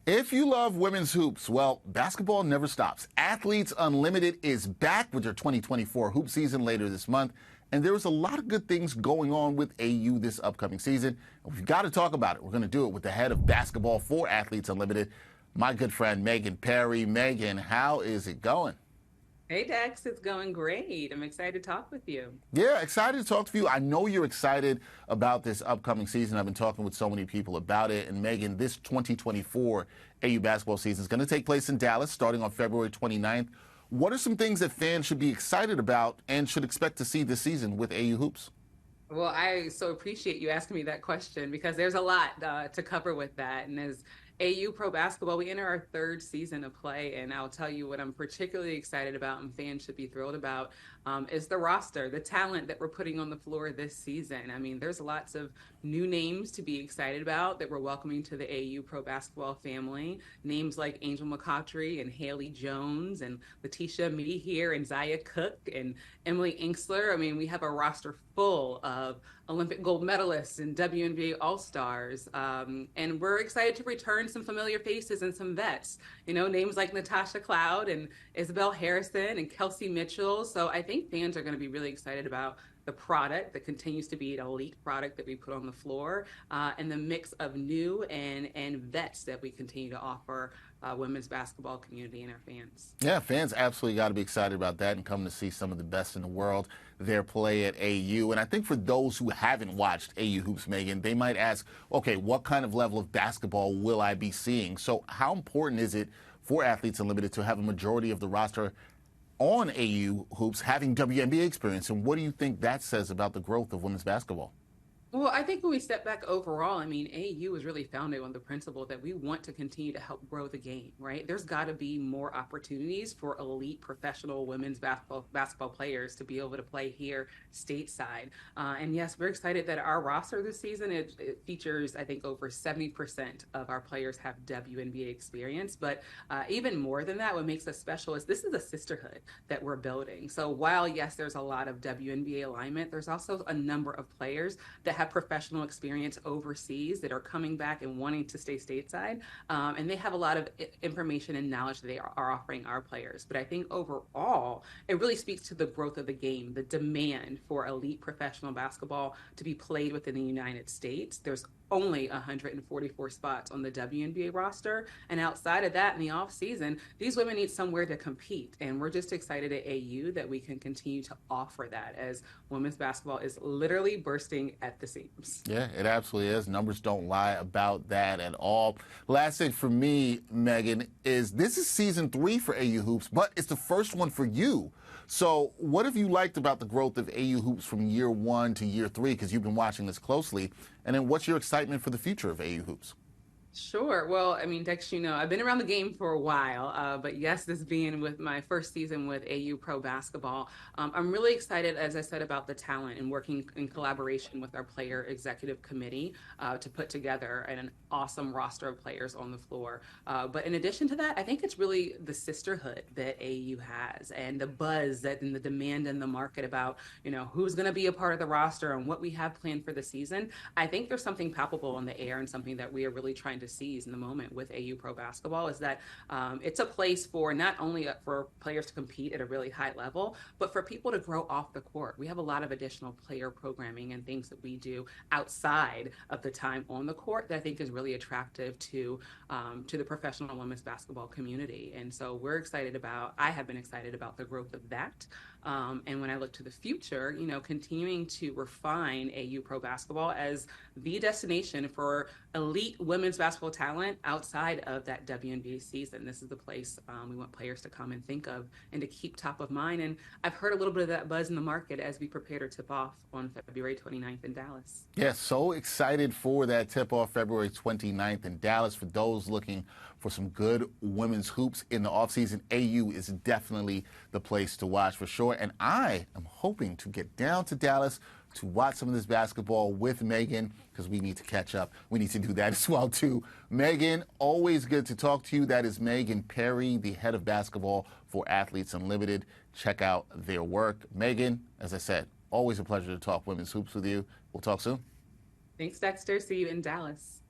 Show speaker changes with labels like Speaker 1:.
Speaker 1: If you love women's hoops, well, basketball never stops. Athletes Unlimited is back with their 2024 hoop season later this month, and there is a lot of good things going on with AU this upcoming season. And we've got to talk about it. We're going to do it with the head of basketball for Athletes Unlimited, my good friend Megan Perry. Megan, how is it going?
Speaker 2: Hey Dex, it's going great. I'm excited to talk with you.
Speaker 1: Yeah, excited to talk to you. I know you're excited about this upcoming season. I've been talking with so many people about it. And Megan, this 2024 AU basketball season is going to take place in Dallas starting on February 29th. What are some things that fans should be excited about and should expect to see this season with AU Hoops?
Speaker 2: Well, I so appreciate you asking me that question because there's a lot to cover with that. And as AU Pro Basketball, we enter our third season of play. And I'll tell you what I'm particularly excited about and fans should be thrilled about is the roster, the talent that we're putting on the floor this season. I mean, there's lots of new names to be excited about that we're welcoming to the AU Pro Basketball family. Names like Angel McCaughtry and Haley Jones and Letitia Medehier and Zaya Cook and Emily Inksler. I mean, we have a roster full of Olympic gold medalists and WNBA All-Stars. And we're excited to return some familiar faces and some vets. You know, names like Natasha Cloud and Isabel Harrison and Kelsey Mitchell. So I think fans are going to be really excited about the product that continues to be an elite product that we put on the floor, and the mix of new and vets that we continue to offer women's basketball community and our fans.
Speaker 1: Yeah, fans absolutely got to be excited about that and come to see some of the best in the world their play at AU. And I think for those who haven't watched AU Hoops, Megan, they might ask, okay, what kind of level of basketball will I be seeing? So how important is it for Athletes Unlimited to have a majority of the roster on AU Hoops having WNBA experience? And what do you think that says about the growth of women's basketball?
Speaker 2: Well, I think when we step back overall, I mean, AU is really founded on the principle that we want to continue to help grow the game, right? There's got to be more opportunities for elite professional women's basketball players to be able to play here stateside. And yes, we're excited that our roster this season, it features, I think, over 70% of our players have WNBA experience. But even more than that, what makes us special is this is a sisterhood that we're building. So while, yes, there's a lot of WNBA alignment, there's also a number of players that have professional experience overseas that are coming back and wanting to stay stateside. And they have a lot of information and knowledge that they are offering our players. But I think overall, it really speaks to the growth of the game, the demand for elite professional basketball to be played within the United States. There's only 144 spots on the WNBA roster. And outside of that, in the off season, these women need somewhere to compete. And we're just excited at AU that we can continue to offer that as women's basketball is literally bursting at the seams.
Speaker 1: Yeah, it absolutely is. Numbers don't lie about that at all. Last thing for me, Megan, is this is season 3 for AU Hoops, but it's the first one for you. So what have you liked about the growth of AU Hoops from year 1 to year 3? Because you've been watching this closely. And then what's your excitement for the future of AU Hoops?
Speaker 2: Sure. Well, I mean, Dex, you know, I've been around the game for a while, but yes, this being with my first season with AU Pro Basketball, I'm really excited, as I said, about the talent and working in collaboration with our player executive committee to put together an awesome roster of players on the floor. But in addition to that, I think it's really the sisterhood that AU has and the buzz that and the demand in the market about, you know, who's going to be a part of the roster and what we have planned for the season. I think there's something palpable in the air and something that we are really trying to seize in the moment with AU Pro Basketball is that it's a place for not only for players to compete at a really high level, but for people to grow off the court. We have a lot of additional player programming and things that we do outside of the time on the court that I think is really attractive to the professional women's basketball community. And so I have been excited about the growth of that. And when I look to the future, you know, continuing to refine AU Pro Basketball as the destination for elite women's basketball talent outside of that WNBA season. This is the place we want players to come and think of and to keep top of mind. And I've heard a little bit of that buzz in the market as we prepare to tip off on February 29th in Dallas.
Speaker 1: Yeah, so excited for that tip-off February 29th in Dallas. For those looking for some good women's hoops in the offseason, AU is definitely the place to watch for sure. And I am hoping to get down to Dallas to watch some of this basketball with Megan because we need to catch up. We need to do that as well, too. Megan, always good to talk to you. That is Megan Perry, the head of basketball for Athletes Unlimited. Check out their work. Megan, as I said, always a pleasure to talk women's hoops with you. We'll talk soon.
Speaker 2: Thanks, Dexter. See you in Dallas.